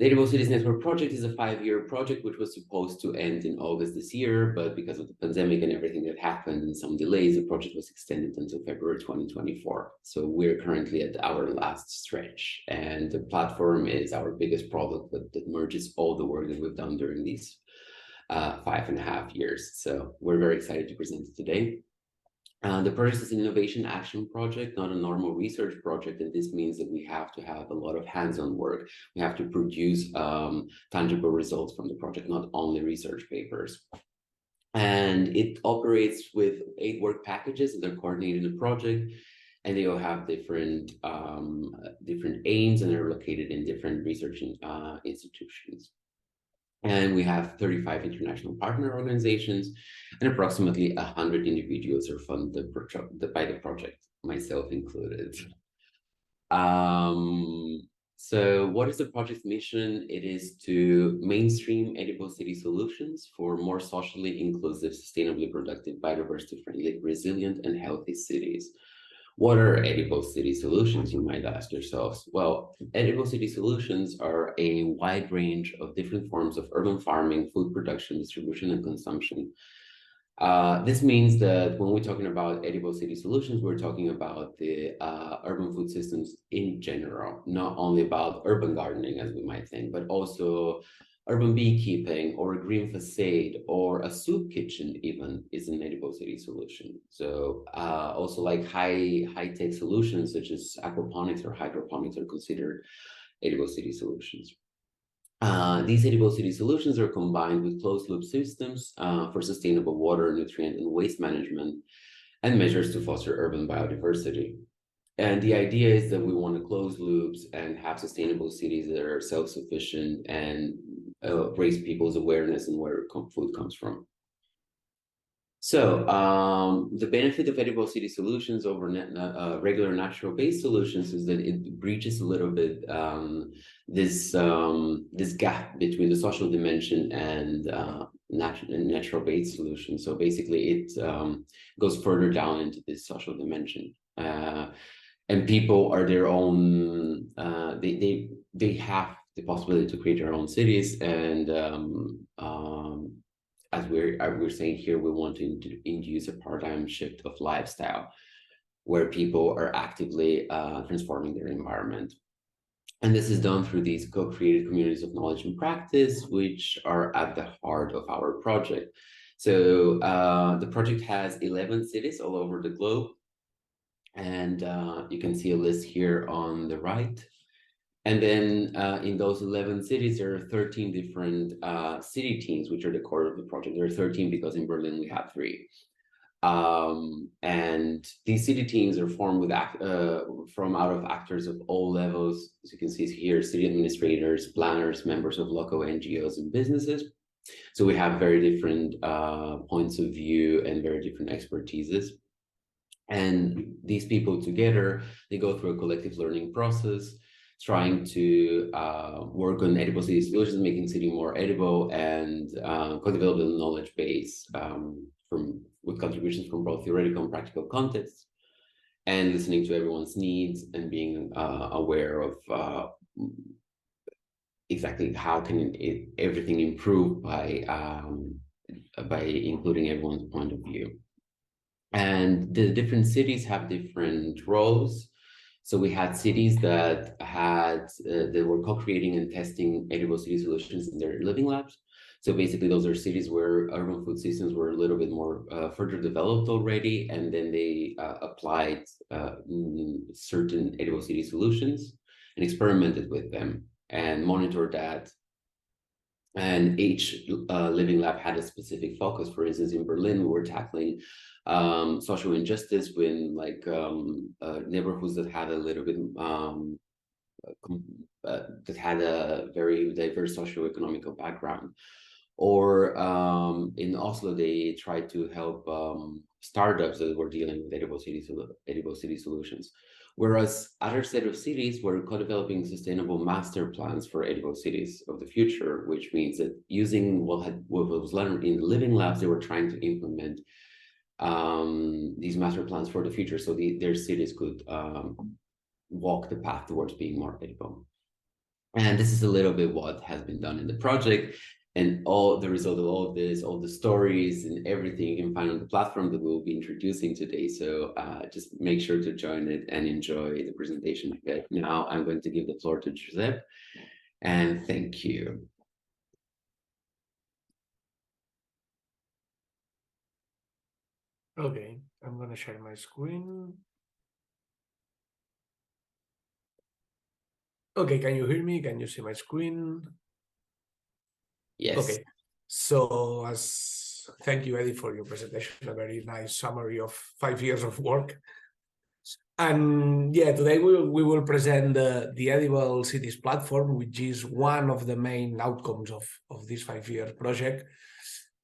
The Edible Cities Network project is a 5-year project, which was supposed to end in August this year, but because of the pandemic and everything that happened and some delays, the project was extended until February 2024. So we're currently at our last stretch, and the platform is our biggest product that merges all the work that we've done during these 5.5 years. So we're very excited to present it today. The project is an innovation action project, not a normal research project, and this means that we have to have a lot of hands-on work. We have to produce tangible results from the project, not only research papers. And it operates with 8 work packages that are coordinated in the project, and they all have different aims, and they're located in different research institutions. And we have 35 international partner organizations, and approximately 100 individuals are funded by the project, myself included. So what is the project's mission? It is to mainstream edible city solutions for more socially inclusive, sustainably productive, biodiversity-friendly, resilient, and healthy cities. What are edible city solutions, you might ask yourselves? Well, edible city solutions are a wide range of different forms of urban farming, food production, distribution, and consumption. This means that when we're talking about edible city solutions, we're talking about the urban food systems in general, not only about urban gardening, as we might think, but also urban beekeeping, or a green facade, or a soup kitchen even is an edible city solution. So also like high-tech solutions such as aquaponics or hydroponics are considered edible city solutions. These edible city solutions are combined with closed-loop systems for sustainable water, nutrient, and waste management, and measures to foster urban biodiversity. And the idea is that we want to close loops and have sustainable cities that are self-sufficient and raise people's awareness in where food comes from. So the benefit of edible city solutions over regular natural-based solutions is that it breaches a little bit this gap between the social dimension and natural-based solutions. So basically, it goes further down into this social dimension. And people are their own, they have the possibility to create their own cities. And as we're saying here, we want to induce a paradigm shift of lifestyle where people are actively transforming their environment. And this is done through these co-created communities of knowledge and practice, which are at the heart of our project. So the project has 11 cities all over the globe. And you can see a list here on the right. And then in those 11 cities, there are 13 different city teams, which are the core of the project. There are 13 because in Berlin we have 3. And these city teams are formed with from out of actors of all levels. As you can see here, city administrators, planners, members of local NGOs and businesses. So we have very different points of view and very different expertises. And these people together, they go through a collective learning process, trying to work on edible city solutions, making city more edible, and co-develop a knowledge base with contributions from both theoretical and practical contexts, and listening to everyone's needs and being aware of exactly how can everything improve by including everyone's point of view. And the different cities have different roles. So we had cities that they were co-creating and testing edible city solutions in their living labs. So basically, those are cities where urban food systems were a little bit more further developed already, and then they applied certain edible city solutions and experimented with them and monitored that. And each living lab had a specific focus. For instance, in Berlin, we were tackling social injustice when neighborhoods that had a little bit that had a very diverse socioeconomic background. Or in Oslo, they tried to help startups that were dealing with edible city solutions. Whereas other set of cities were co-developing sustainable master plans for edible cities of the future, which means that using what was learned in the living labs, they were trying to implement these master plans for the future, so their cities could walk the path towards being more edible. And this is a little bit what has been done in the project. And all the result of all of this, all the stories and everything you can find on the platform that we'll be introducing today. So just make sure to join it and enjoy the presentation. Okay, now I'm going to give the floor to Josep, and thank you. Okay, I'm going to share my screen. Okay, can you hear me? Can you see my screen? Yes. Okay, so thank you, Eddie, for your presentation, a very nice summary of 5 years of work. And yeah, today we will present the Edible Cities platform, which is one of the main outcomes of this 5-year project,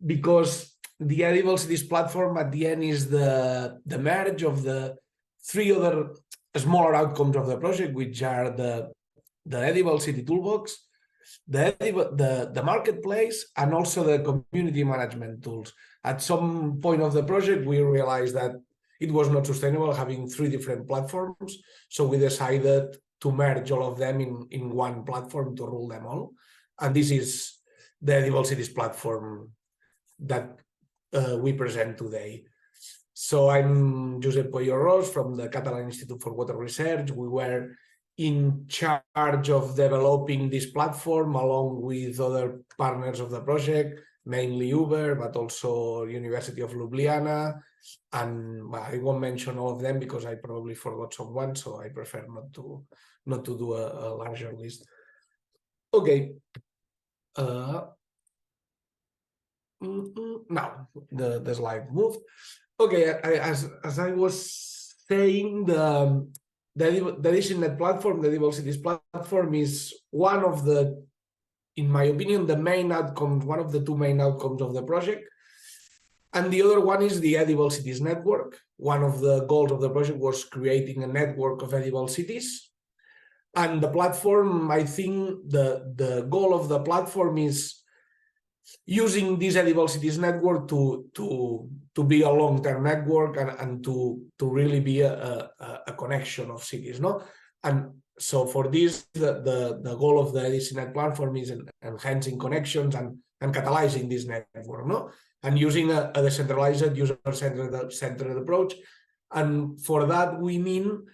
because the Edible Cities platform at the end is the merge of the 3 other smaller outcomes of the project, which are the Edible City Toolbox, the marketplace, and also the community management tools. At some point of the project, we realized that it was not sustainable having 3 different platforms, so we decided to merge all of them in one platform to rule them all. And this is the Edible Cities platform that we present today. So I'm Josep Pueyo-Ros from the Catalan Institute for Water Research. We were in charge of developing this platform along with other partners of the project, mainly Uber, but also University of Ljubljana. And I won't mention all of them because I probably forgot someone, so I prefer not to do a larger list. Okay. Now the slide moved. Okay, as I was saying, the EditionNet platform, the Edible Cities platform, is one of the, in my opinion, the main outcomes, one of the 2 main outcomes of the project. And the other one is the Edible Cities network. One of the goals of the project was creating a network of edible cities. And the platform, I think the goal of the platform is using this Edible Cities network to be a long-term network and to really be a connection of cities, no? And so for this, the goal of the EditionNet platform is enhancing connections and catalyzing this network, no? And using a decentralized, user-centered approach. And for that, we mean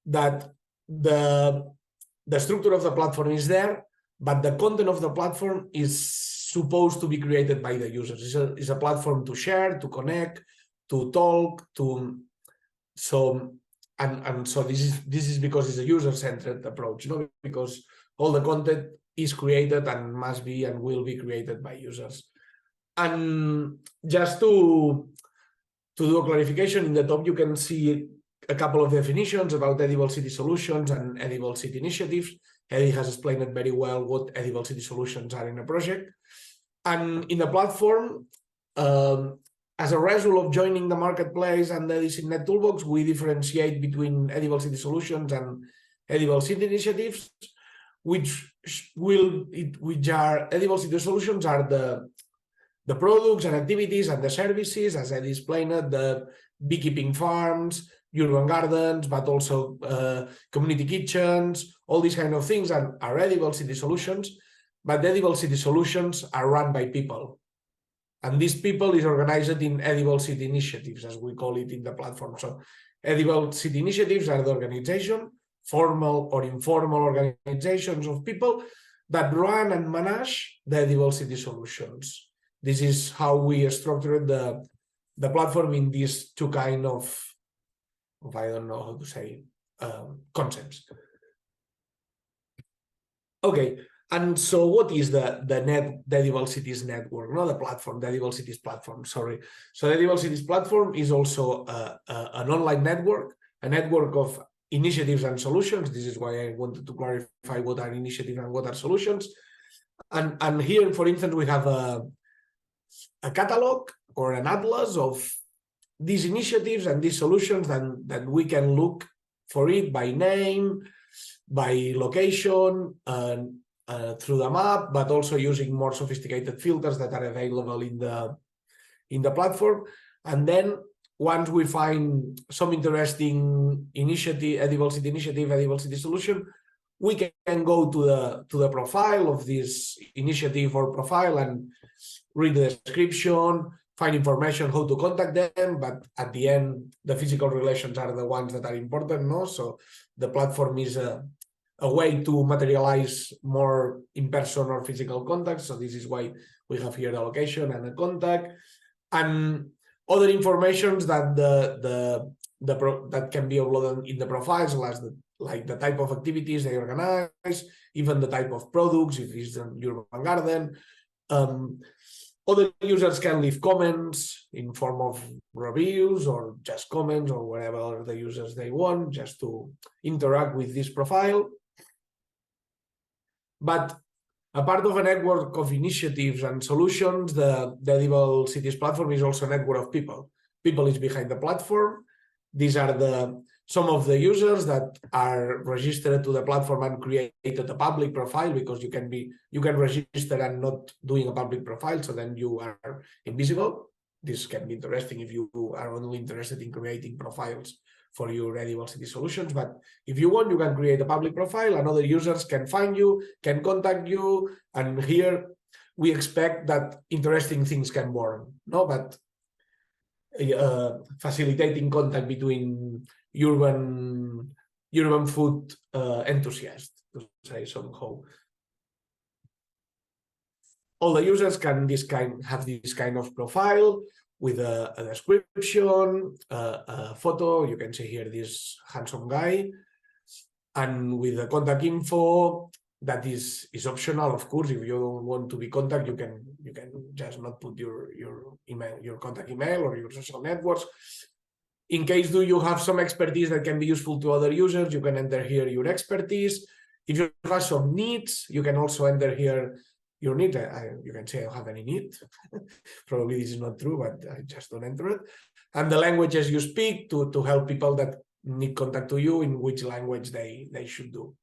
that the structure of the platform is there, but the content of the platform is supposed to be created by the users. It's a platform to share, to connect, to talk, so this is because it's a user-centered approach, no? Because all the content is created and must be and will be created by users. And just to do a clarification, in the top you can see a couple of definitions about edible city solutions and edible city initiatives. Eddie has explained it very well what edible city solutions are in a project. And in the platform, as a result of joining the marketplace and the EditionNet toolbox, we differentiate between edible city solutions and edible city initiatives, which are edible city solutions are the products and activities and the services, as I explained, the beekeeping farms, urban gardens, but also community kitchens, all these kind of things are edible city solutions. But the edible city solutions are run by people. And these people is organized in edible city initiatives, as we call it in the platform. So edible city initiatives are the organization, formal or informal organizations of people that run and manage the edible city solutions. This is how we structured the platform in these 2 kind of I don't know how to say, concepts. Okay, and so what is the Edible Cities network? Not the platform, the Edible Cities platform, sorry. So the Edible Cities platform is also an online network, a network of initiatives and solutions. This is why I wanted to clarify what are initiatives and what are solutions. And here, for instance, we have a catalog or an atlas of these initiatives and these solutions that we can look for it by name, by location, through the map, but also using more sophisticated filters that are available in the platform. And then once we find some interesting initiative, edible city initiative, edible city solution, we can go to the profile of this initiative or profile and read the description, find information how to contact them, but at the end, the physical relations are the ones that are important, no? So the platform is a way to materialize more in-person or physical contact. So this is why we have here the location and the contact, and other informations that that can be uploaded in the profiles, like the type of activities they organize, even the type of products, if it's an urban garden. Other users can leave comments in form of reviews or just comments or whatever the users they want, just to interact with this profile. But a part of a network of initiatives and solutions, the Edible Cities platform is also a network of people. People is behind the platform. These are some of the users that are registered to the platform and created a public profile, because you can register and not doing a public profile, so then you are invisible. This can be interesting if you are only interested in creating profiles for your Edible City solutions. But if you want, you can create a public profile and other users can find you, can contact you, and here we expect that interesting things can born, no? But facilitating contact between urban food enthusiasts, to say somehow. All the users can have this kind of profile with a description, a photo. You can see here this handsome guy, and with the contact info that is optional, of course. If you don't want to be contacted, you can just not put your email, your contact email, or your social networks. In case you have some expertise that can be useful to other users, you can enter here your expertise. If you have some needs, you can also enter here your need. You can say I don't have any need. Probably this is not true, but I just don't enter it. And the languages you speak to help people that need contact to you in which language they should do.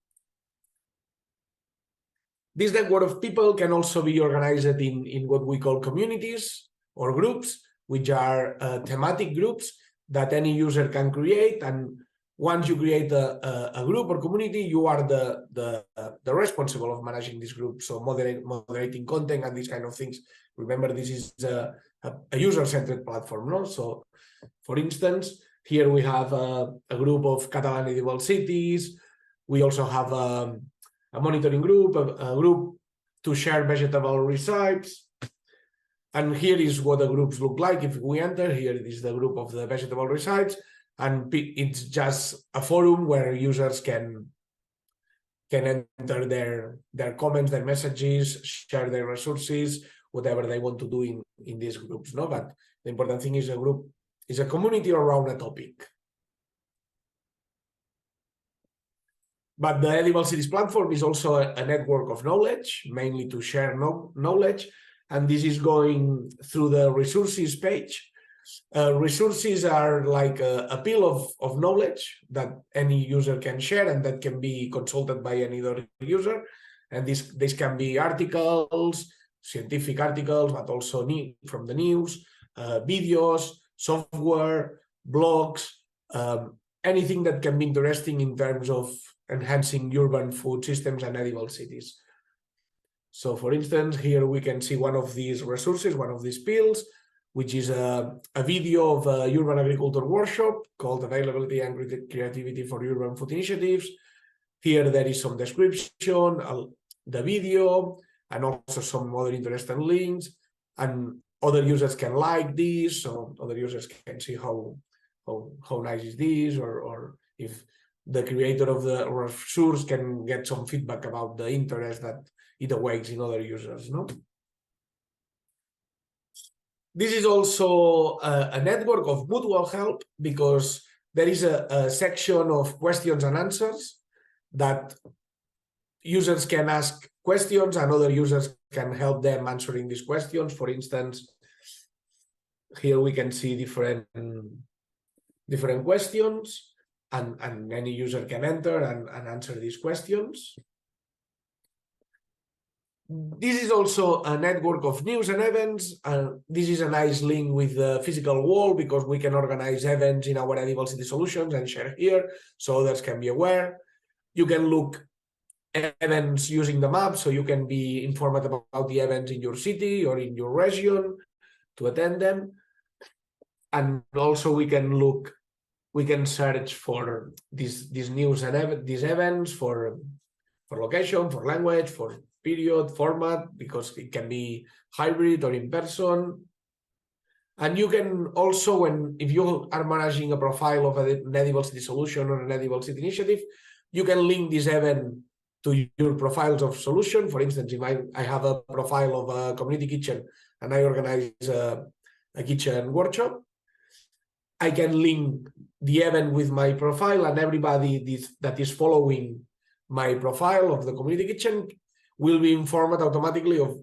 This network of people can also be organized in what we call communities or groups, which are thematic groups that any user can create. And once you create a group or community, you are the responsible of managing this group. So moderating content and these kind of things. Remember, this is a user-centered platform, no? So, for instance, here we have a group of Catalan edible cities. We also have a monitoring group, a group to share vegetable recipes. And here is what the groups look like. If we enter, here is the group of the vegetable recipes, and it's just a forum where users can enter their comments, their messages, share their resources, whatever they want to do in these groups, no? But the important thing is a group is a community around a topic. But the Edible Cities platform is also a network of knowledge, mainly to share knowledge. And this is going through the resources page. Resources are like a pile of knowledge that any user can share and that can be consulted by any other user. And this can be articles, scientific articles, but also from the news, videos, software, blogs, anything that can be interesting in terms of enhancing urban food systems and edible cities. So, for instance, here we can see one of these resources, one of these piles, which is a video of a urban agriculture workshop called Availability and Creativity for Urban Food Initiatives. Here there is some description, the video, and also some other interesting links. And other users can like this, so other users can see how nice is this, or if the creator of the resource can get some feedback about the interest that it awakes in other users, no? This is also a network of mutual help, because there is a section of questions and answers that users can ask questions and other users can help them answering these questions. For instance, here we can see different questions, and any user can enter and answer these questions. This is also a network of news and events. This is a nice link with the physical wall, because we can organize events in our Edible City solutions and share here so others can be aware. You can look events using the map, so you can be informed about the events in your city or in your region to attend them. And also we can search for these news and these events for location, for language, for period, format, because it can be hybrid or in person. And you can also, if you are managing a profile of an edible city solution or an edible city initiative, you can link this event to your profiles of solution. For instance, if I have a profile of a community kitchen and I organize a kitchen workshop, I can link the event with my profile, and everybody that is following my profile of the community kitchen will be informed automatically of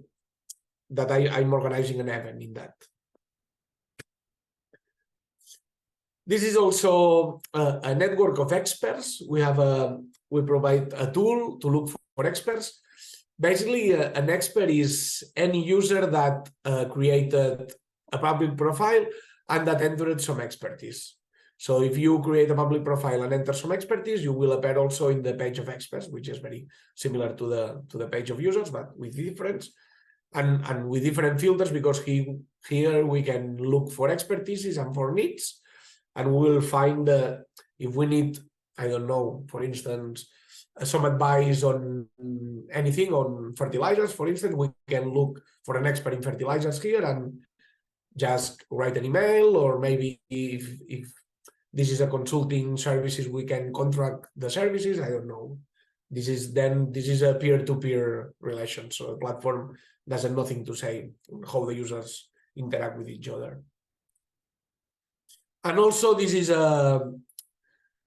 that I'm organizing an event in that. This is also a network of experts. We provide a tool to look for experts. Basically, an expert is any user that created a public profile and that entered some expertise. So if you create a public profile and enter some expertise, you will appear also in the page of experts, which is very similar to the page of users, but with difference and with different filters, because here we can look for expertises and for needs. And we will find if we need, I don't know, for instance, some advice on anything on fertilizers, for instance, we can look for an expert in fertilizers here and just write an email, or maybe if this is a consulting services, we can contract the services. I don't know. This is a peer-to-peer relation. So the platform doesn't nothing to say how the users interact with each other. And also, the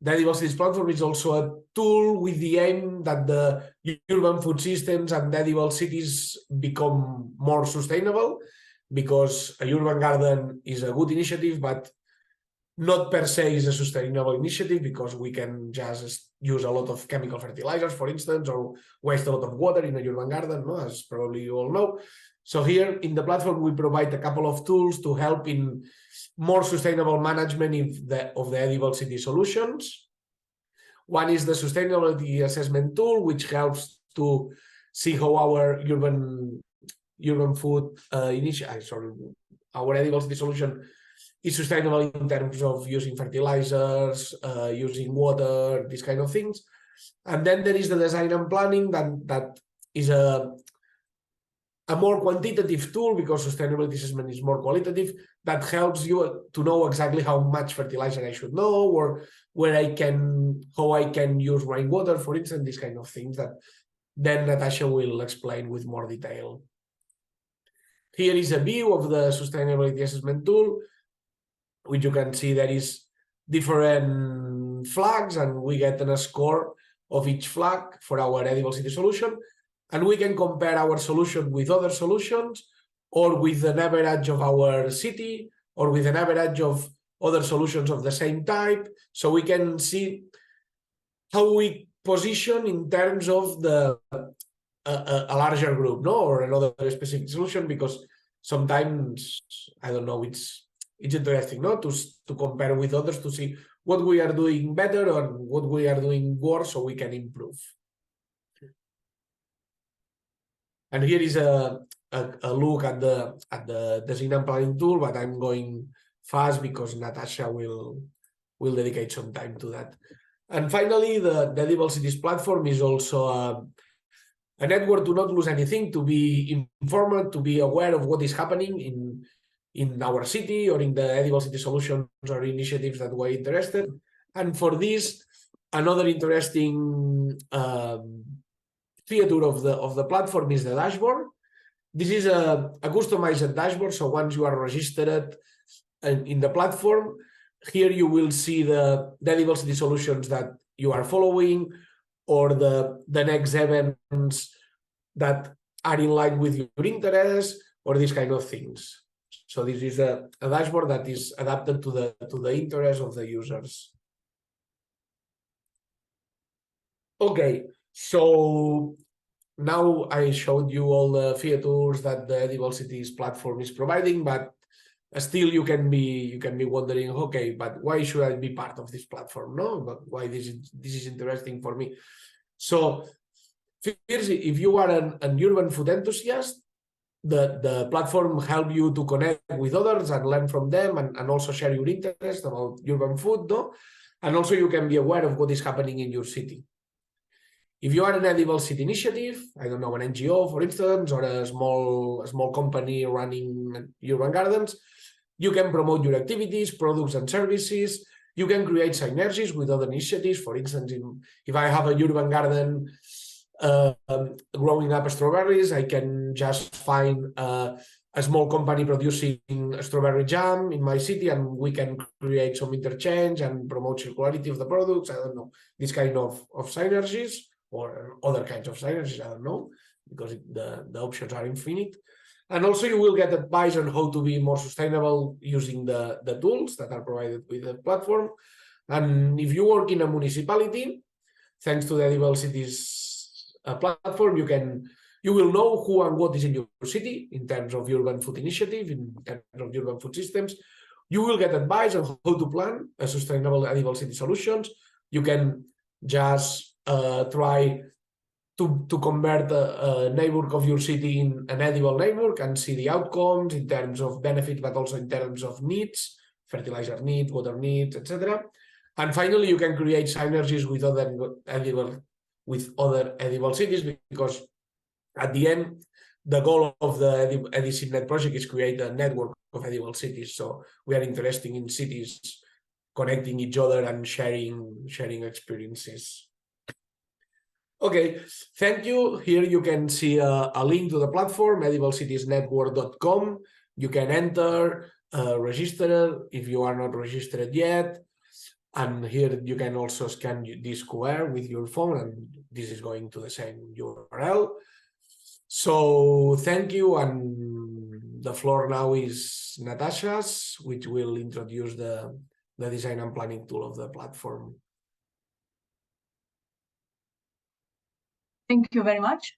Edible Cities platform is also a tool with the aim that the urban food systems and edible cities become more sustainable, because a urban garden is a good initiative, but not per se is a sustainable initiative, because we can just use a lot of chemical fertilizers, for instance, or waste a lot of water in a urban garden, no? As probably you all know. So here in the platform, we provide a couple of tools to help in more sustainable management of the edible city solutions. One is the sustainability assessment tool, which helps to see how our urban food our edible city solution is sustainable in terms of using fertilizers, using water, these kind of things. And then there is the design and planning that is a more quantitative tool, because sustainability assessment is more qualitative, that helps you to know exactly how much fertilizer I should know, or how I can use rainwater, for instance, these kind of things that then Nataša will explain with more detail. Here is a view of the sustainability assessment tool, which you can see there is different flags, and we get a score of each flag for our edible city solution. And we can compare our solution with other solutions, or with an average of our city, or with an average of other solutions of the same type. So we can see how we position in terms of a larger group, no, or another specific solution, because sometimes, I don't know, it's interesting, no, to compare with others to see what we are doing better or what we are doing worse, so we can improve. And here is a look at the design and planning tool, but I'm going fast because Nataša will dedicate some time to that. And finally, the Edible Cities platform is also a network to not lose anything, to be informed, to be aware of what is happening in our city or in the Edible City solutions or initiatives that we're interested. And for this, another interesting feature of the platform is the dashboard. This is a customized dashboard. So once you are registered in the platform, here you will see the Edible City solutions that you are following, or the next events that are in line with your interests, or these kind of things. So this is a dashboard that is adapted to the interests of the users. Okay, so now I showed you all the features that the Edible Cities platform is providing, but still you can be wondering, okay, but why should I be part of this platform? No, but why this is interesting for me? So First, if you are an urban food enthusiast, the platform help you to connect with others and learn from them, and also share your interest about urban food, no? And also you can be aware of what is happening in your city. If you are an edible city initiative, I don't know, an NGO, for instance, or a small company running urban gardens, you can promote your activities, products, and services. You can create synergies with other initiatives. For instance, if I have a urban garden growing up strawberries, I can just find a small company producing strawberry jam in my city, and we can create some interchange and promote circularity of the products. I don't know, this kind of synergies, or other kinds of synergies, I don't know, because the options are infinite. And also you will get advice on how to be more sustainable using the tools that are provided with the platform. And if you work in a municipality, thanks to the Edible Cities platform, you will know who and what is in your city in terms of urban food initiative, in terms of urban food systems. You will get advice on how to plan a sustainable edible city solutions. You can just try to convert a neighborhood of your city in an edible neighborhood and see the outcomes in terms of benefit, but also in terms of needs, fertilizer needs, water needs, etc. And finally, you can create synergies with other edible cities, because at the end, the goal of the EdiCityNet project is create a network of edible cities. So we are interested in cities connecting each other and sharing experiences. Okay, thank you. Here you can see a link to the platform, ediblecitiesnetwork.com. You can enter, register if you are not registered yet. And here you can also scan this QR with your phone, and this is going to the same URL. So thank you, and the floor now is Nataša's, which will introduce the design and planning tool of the platform. Thank you very much.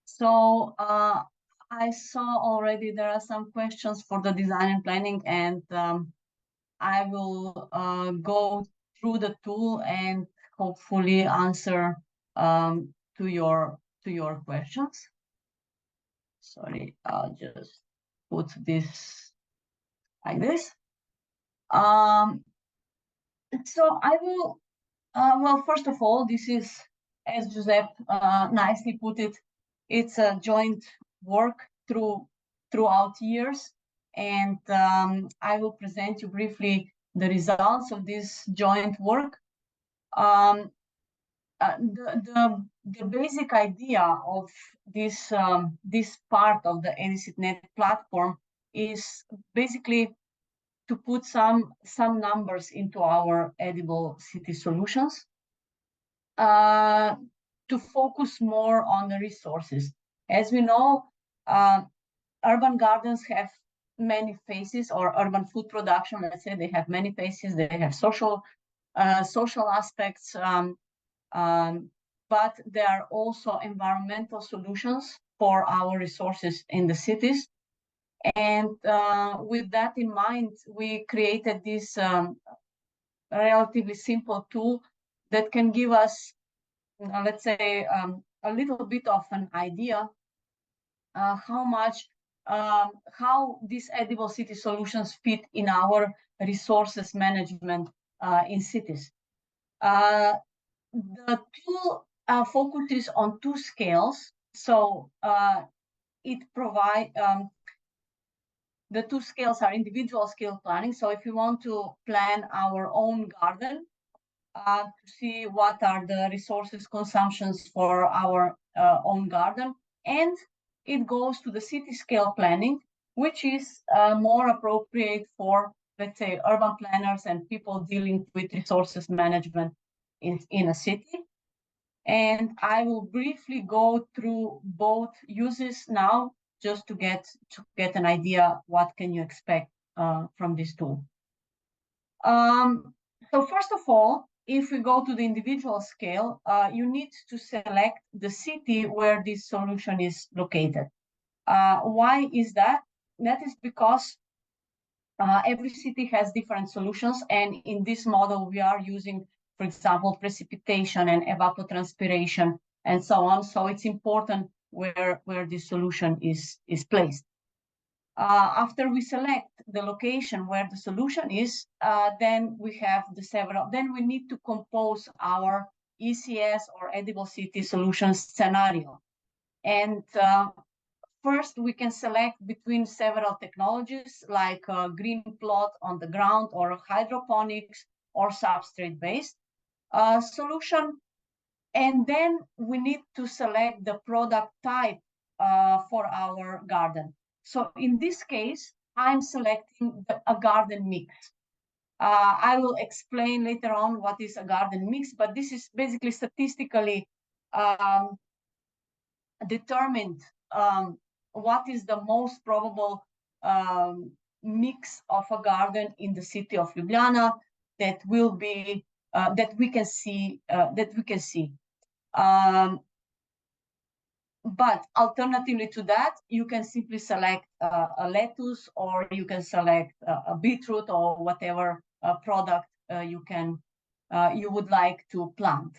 So I saw already there are some questions for the design and planning, and I will go through the tool and hopefully answer to your questions. Sorry, I'll just put this like this. So I will, well, first of all, this is, as Josep nicely put it, it's a joint work throughout years. And I will present you briefly the results of this joint work. The basic idea of this part of the EdiCityNet platform is basically to put some numbers into our edible city solutions, to focus more on the resources. As we know, urban gardens have many phases, or urban food production, let's say, they have many phases. They have social aspects, but there are also environmental solutions for our resources in the cities. And with that in mind, we created this relatively simple tool that can give us, let's say, a little bit of an idea how these edible city solutions fit in our resources management in cities. The tool focuses on two scales. So it provides, the two scales are individual scale planning. So if you want to plan our own garden, to see what are the resources consumptions for our own garden, and it goes to the city scale planning, which is more appropriate for, let's say, urban planners and people dealing with resources management in a city. And I will briefly go through both uses now, just to get an idea what can you expect from this tool. So first of all, if we go to the individual scale, you need to select the city where this solution is located. Why is that? That is because every city has different solutions, and in this model we are using, for example, precipitation and evapotranspiration and so on. So it's important where the solution is placed. After we select the location where the solution is, then we have then we need to compose our ECS or edible city solution scenario. And first, we can select between several technologies like green plot on the ground or hydroponics or substrate-based solution. And then we need to select the product type for our garden. So in this case, I'm selecting a garden mix. I will explain later on what is a garden mix, but this is basically statistically determined what is the most probable mix of a garden in the city of Ljubljana that will be that we can see. But alternatively to that, you can simply select a lettuce, or you can select a beetroot, or whatever product you would like to plant.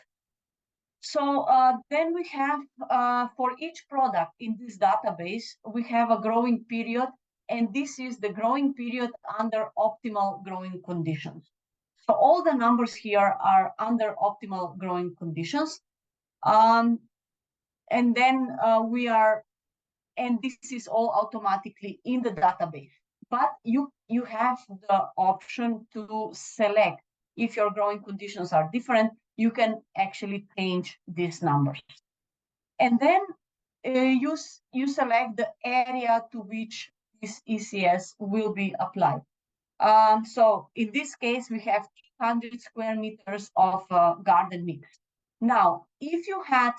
So then we have, for each product in this database, we have a growing period, and this is the growing period under optimal growing conditions. So all the numbers here are under optimal growing conditions. And then and this is all automatically in the database. But you have the option to select. If your growing conditions are different, you can actually change these numbers. And then you select the area to which this ECS will be applied. So in this case, we have 200 square meters of garden mix. Now, if you had,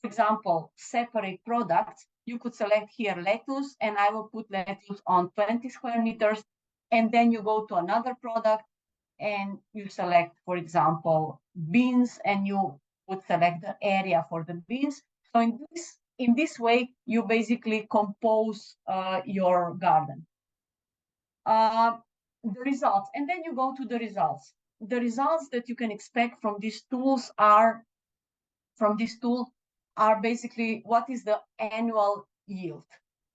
for example, separate products, you could select here lettuce, and I will put lettuce on 20 square meters, and then you go to another product and you select, for example, beans, and you would select the area for the beans. So in this way, you basically compose your garden. The results, and then you go to the results. The results that you can expect from these tools are basically what is the annual yield.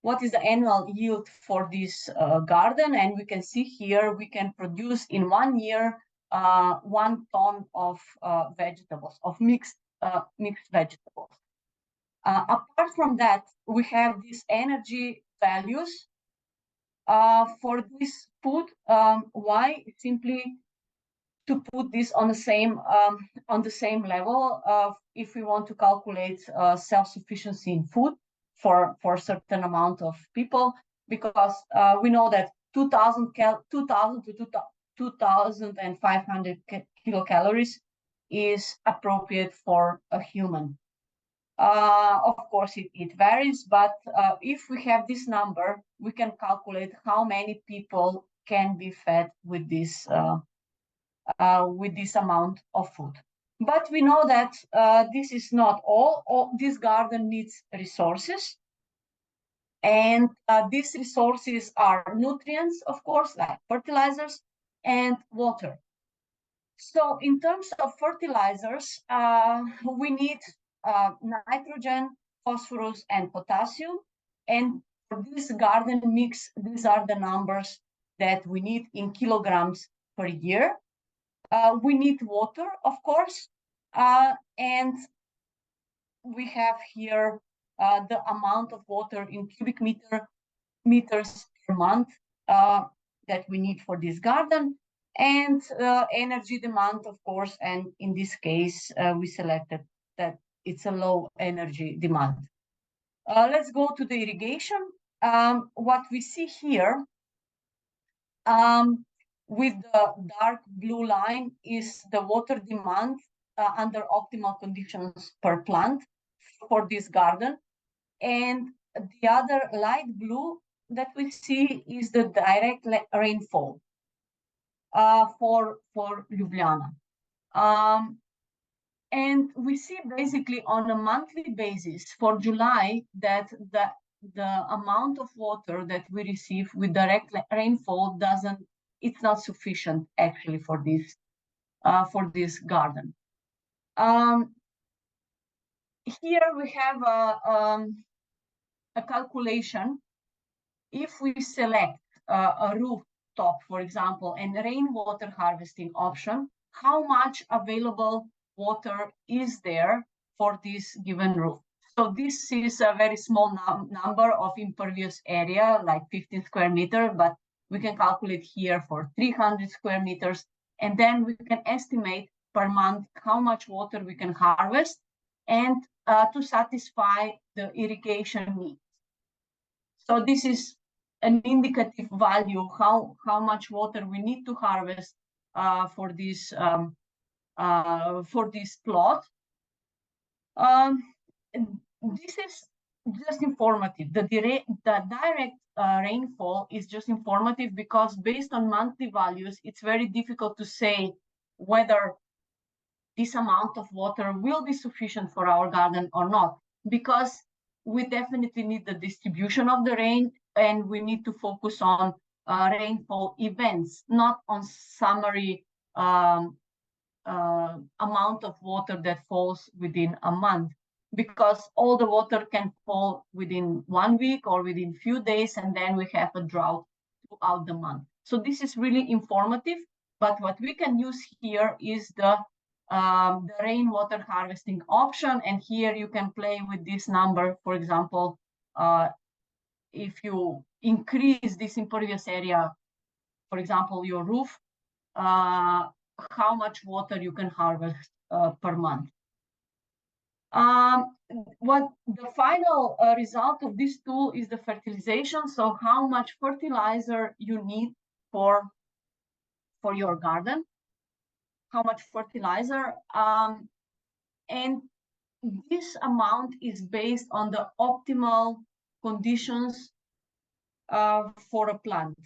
What is the annual yield for this garden? And we can see here we can produce in 1 year 1 ton of vegetables, of mixed vegetables. Apart from that, we have these energy values for this food. Why? Simply to put this on the same level if we want to calculate self-sufficiency in food for a certain amount of people, because we know that 2,000 to 2,500 kilocalories is appropriate for a human. Of course, it varies, but if we have this number, we can calculate how many people can be fed with this amount of food. But we know that this is not all. This garden needs resources. And these resources are nutrients, of course, like fertilizers and water. So in terms of fertilizers, we need nitrogen, phosphorus, and potassium. And for this garden mix, these are the numbers that we need in kilograms per year. We need water, of course, and we have here the amount of water in cubic meters per month that we need for this garden, and energy demand, of course, and in this case, we selected that it's a low energy demand. Let's go to the irrigation. What we see here, with the dark blue line, is the water demand under optimal conditions per plant for this garden. And the other light blue that we see is the direct rainfall for Ljubljana. And we see basically on a monthly basis for July that the amount of water that we receive with direct rainfall it's not sufficient actually for this garden. here we have a calculation. If we select a rooftop, for example, and rainwater harvesting option, how much available water is there for this given roof? So this is a very small number of impervious area, like 15 square meter, but we can calculate here for 300 square meters, and then we can estimate per month how much water we can harvest and to satisfy the irrigation needs. So this is an indicative value how much water we need to harvest for this plot. This is just informative. The direct rainfall is just informative because based on monthly values, it's very difficult to say whether this amount of water will be sufficient for our garden or not, because we definitely need the distribution of the rain, and we need to focus on rainfall events, not on summary amount of water that falls within a month, because all the water can fall within 1 week or within few days, and then we have a drought throughout the month. So this is really informative, but what we can use here is the rainwater harvesting option, and here you can play with this number. For example, if you increase this impervious area, for example, your roof, how much water you can harvest per month. What the final result of this tool is the fertilization. So how much fertilizer you need for your garden, how much fertilizer, and this amount is based on the optimal conditions for a plant,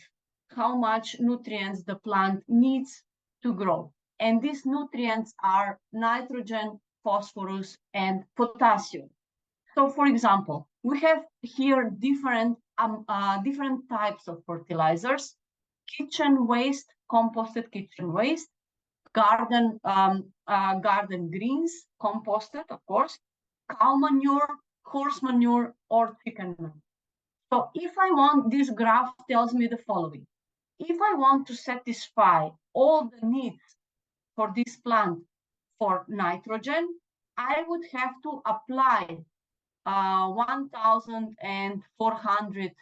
how much nutrients the plant needs to grow. And these nutrients are nitrogen, phosphorus, and potassium. So for example, we have here different types of fertilizers: kitchen waste, composted kitchen waste, garden greens, composted, of course, cow manure, horse manure, or chicken manure. So if I want, this graph tells me the following: if I want to satisfy all the needs for this plant for nitrogen, I would have to apply 1,400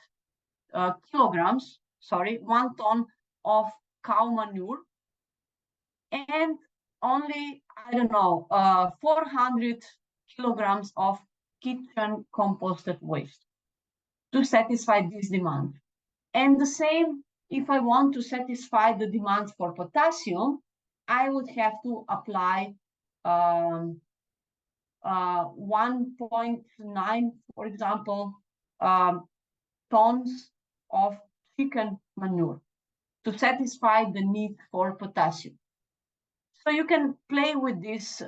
kilograms, 1 ton of cow manure, and only, 400 kilograms of kitchen composted waste to satisfy this demand. And the same, if I want to satisfy the demands for potassium, I would have to apply 1.9, for example, tons of chicken manure to satisfy the need for potassium. So you can play with these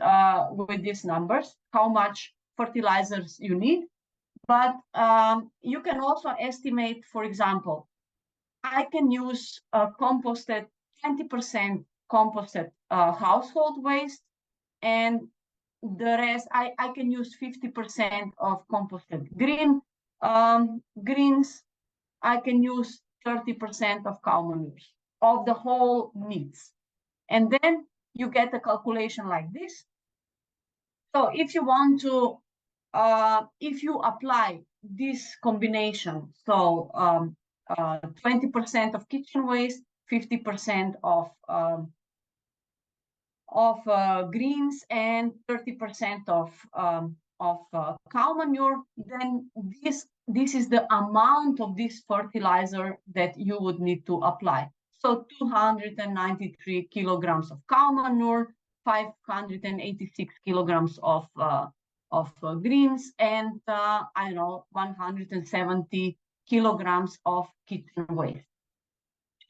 numbers, how much fertilizers you need, but you can also estimate, for example, I can use composted 20% composted household waste, and the rest I can use 50% of composted greens. I can use 30% of cow manure of the whole needs, and then you get a calculation like this. So if you want to, if you apply this combination, so 20% of kitchen waste, 50% of greens, and 30% of cow manure, then this is the amount of this fertilizer that you would need to apply. So 293 kilograms of cow manure, 586 kilograms of greens, and 170 kilograms of kitchen waste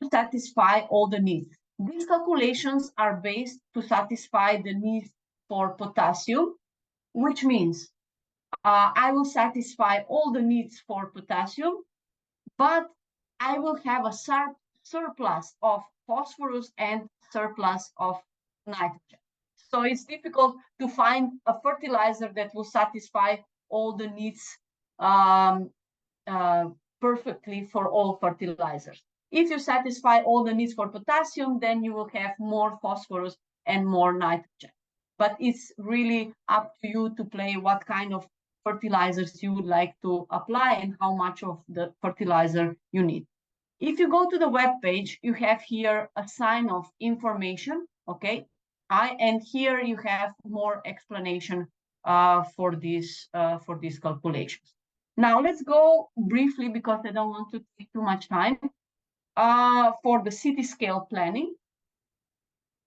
to satisfy all the needs. These calculations are based to satisfy the needs for potassium, which means I will satisfy all the needs for potassium, but I will have a surplus of phosphorus and surplus of nitrogen. So it's difficult to find a fertilizer that will satisfy all the needs perfectly for all fertilizers. If you satisfy all the needs for potassium, then you will have more phosphorus and more nitrogen. But it's really up to you to play what kind of fertilizers you would like to apply and how much of the fertilizer you need. If you go to the web page, you have here a sign of information, okay? And here you have more explanation for these calculations. Now let's go briefly, because I don't want to take too much time, for the city scale planning.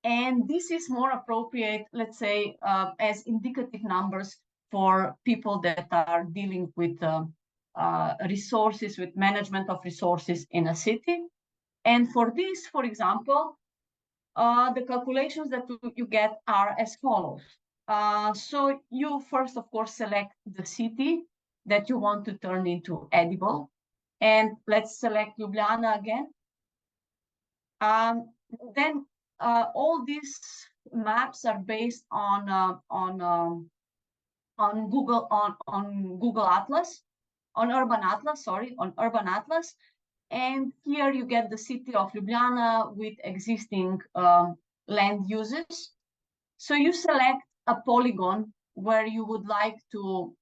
And this is more appropriate, let's say, as indicative numbers for people that are dealing with resources, with management of resources in a city. And for this, for example, the calculations that you get are as follows. So you first, of course, select the city that you want to turn into edible. And let's select Ljubljana again. Then all these maps are based on Google Atlas, on Urban Atlas. And here you get the city of Ljubljana with existing land uses. So you select a polygon where you would like to,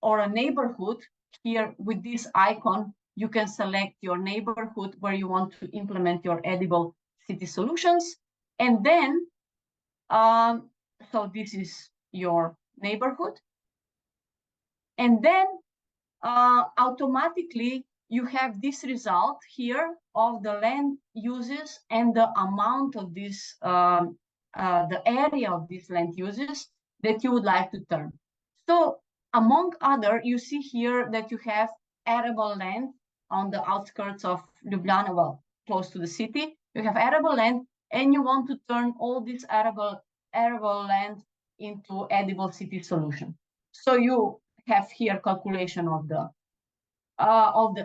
or a neighborhood. Here with this icon, you can select your neighborhood where you want to implement your edible city solutions. And then, so this is your neighborhood. And then automatically you have this result here of the land uses and the amount of this, the area of these land uses that you would like to turn. So among other, you see here that you have arable land on the outskirts of Ljubljana, well, close to the city. You have arable land, and you want to turn all this arable land into edible city solution. So you have here calculation of the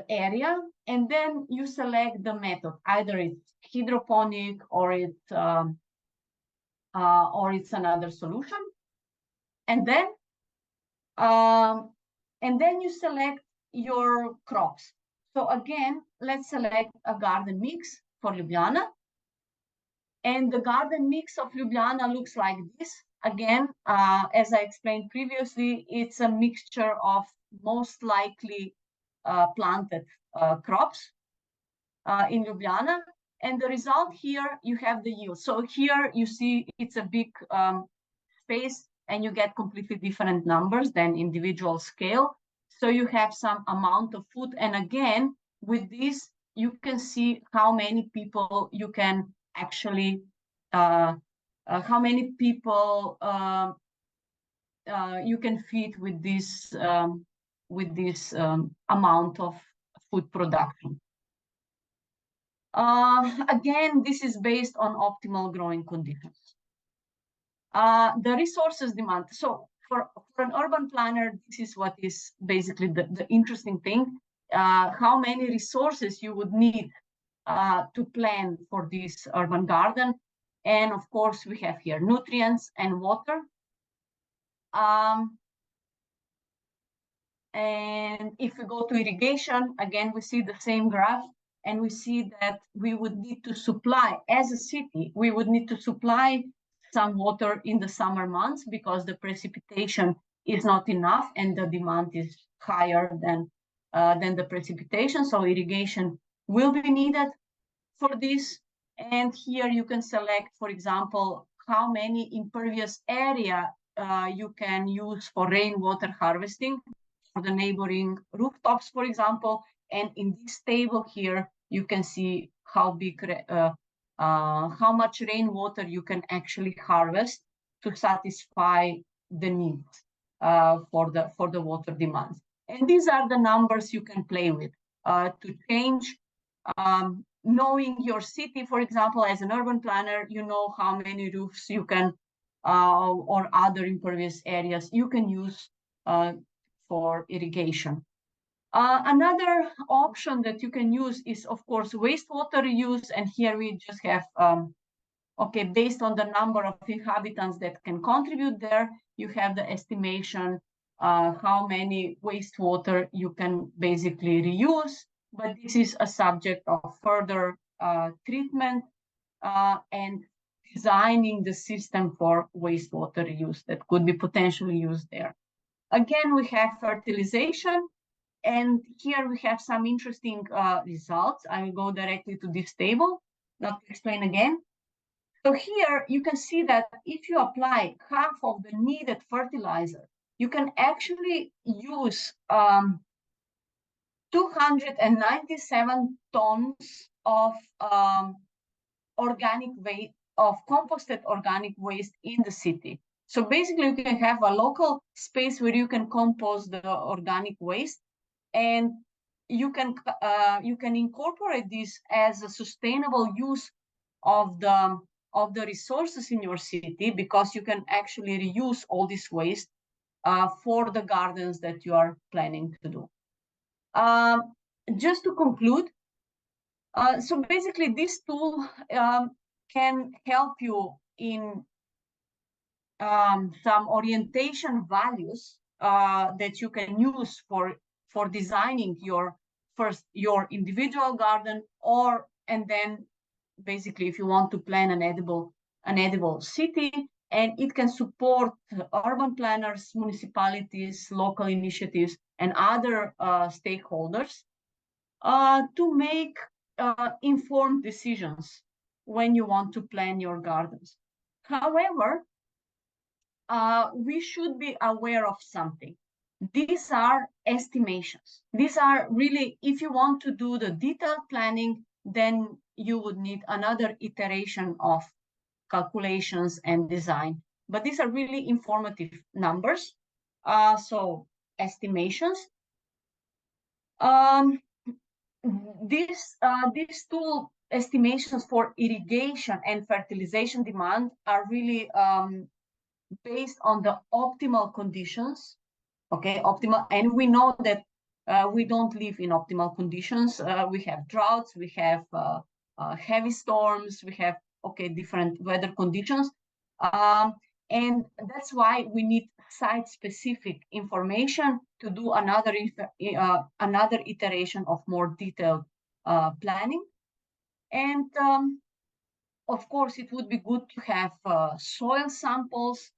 area, and then you select the method. Either it's hydroponic or it's another solution, and then you select your crops. So again, let's select a garden mix for Ljubljana, and the garden mix of Ljubljana looks like this. Again, as I explained previously, it's a mixture of most likely planted crops in Ljubljana, and the result here, you have the yield. So here you see it's a big space, and you get completely different numbers than individual scale. So you have some amount of food, and again, with this, you can see how many people you can actually, how many people you can feed with this amount of food production. Again, this is based on optimal growing conditions. The resources demand. So for an urban planner, this is what is basically the interesting thing. How many resources you would need to plan for this urban garden. And of course, we have here nutrients and water. And if we go to irrigation, again, we see the same graph, and we see that we would need to supply, as a city, we would need to supply some water in the summer months because the precipitation is not enough and the demand is higher than the precipitation. So irrigation will be needed for this. And here you can select, for example, how many impervious area you can use for rainwater harvesting for the neighboring rooftops, for example. And in this table here, you can see how big, how much rainwater you can actually harvest to satisfy the needs for the water demands. And these are the numbers you can play with to change. Knowing your city, for example, as an urban planner, you know how many roofs you can, or other impervious areas you can use for irrigation. Another option that you can use is, of course, wastewater reuse. And here we just have okay, based on the number of inhabitants that can contribute there, you have the estimation how many wastewater you can basically reuse. But this is a subject of further treatment and designing the system for wastewater reuse that could be potentially used there. Again, we have fertilization, and here we have some interesting results. I will go directly to this table, not to explain again. So here you can see that if you apply half of the needed fertilizer, you can actually use 297 tons of organic waste, of composted organic waste in the city. So basically you can have a local space where you can compost the organic waste, and you can incorporate this as a sustainable use of the resources in your city, because you can actually reuse all this waste for the gardens that you are planning to do. Just to conclude, so basically this tool can help you in some orientation values that you can use for designing your individual garden, and then basically if you want to plan an edible city, and it can support urban planners, municipalities, local initiatives, and other stakeholders to make informed decisions when you want to plan your gardens. However, we should be aware of something. These are estimations. These are really, if you want to do the detailed planning, then you would need another iteration of calculations and design. But these are really informative numbers. So estimations. These tool estimations for irrigation and fertilization demand are really based on the optimal conditions. Okay, optimal, and we know that we don't live in optimal conditions. We have droughts, we have heavy storms, we have different weather conditions, and that's why we need site-specific information to do another iteration of more detailed planning. And of course, it would be good to have soil samples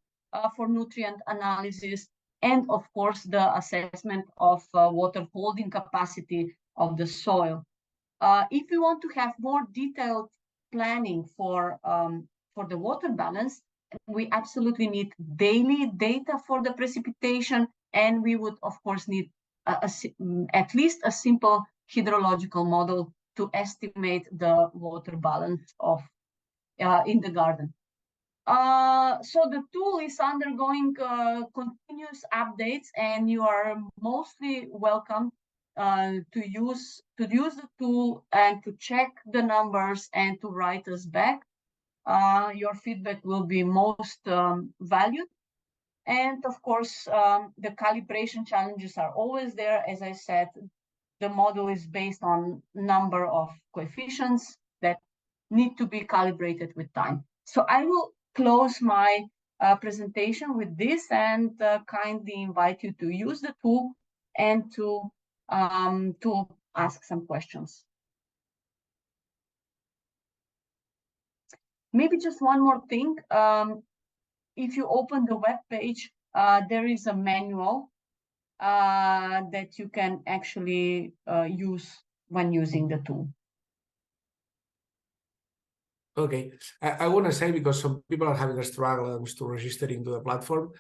for nutrient analysis, and of course the assessment of water holding capacity of the soil. If we want to have more detailed planning for the water balance, we absolutely need daily data for the precipitation, and we would of course need at least a simple hydrological model to estimate the water balance of in the garden. So the tool is undergoing continuous updates, and you are mostly welcome to use the tool and to check the numbers and to write us back. Your feedback will be most valued. And of course, the calibration challenges are always there. As I said, the model is based on number of coefficients that need to be calibrated with time. So I will close my presentation with this, and kindly invite you to use the tool and to ask some questions. Maybe just one more thing. If you open the web page, there is a manual that you can actually use when using the tool. Okay, I want to say, because some people are having struggles to register into the platform,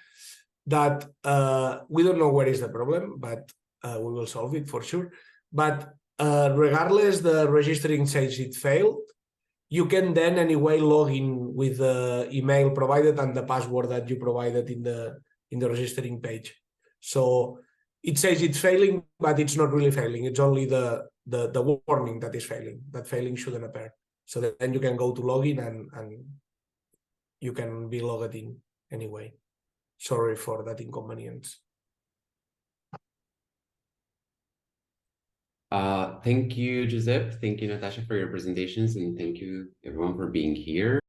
that we don't know where is the problem, but we will solve it for sure. But regardless the registering says it failed, you can then anyway log in with the email provided and the password that you provided in the registering page. So it says it's failing, but it's not really failing. It's only the warning that is failing. That failing shouldn't appear. So then you can go to login and you can be logged in anyway. Sorry for that inconvenience. Thank you, Josep. Thank you, Nataša, for your presentations, and thank you everyone for being here.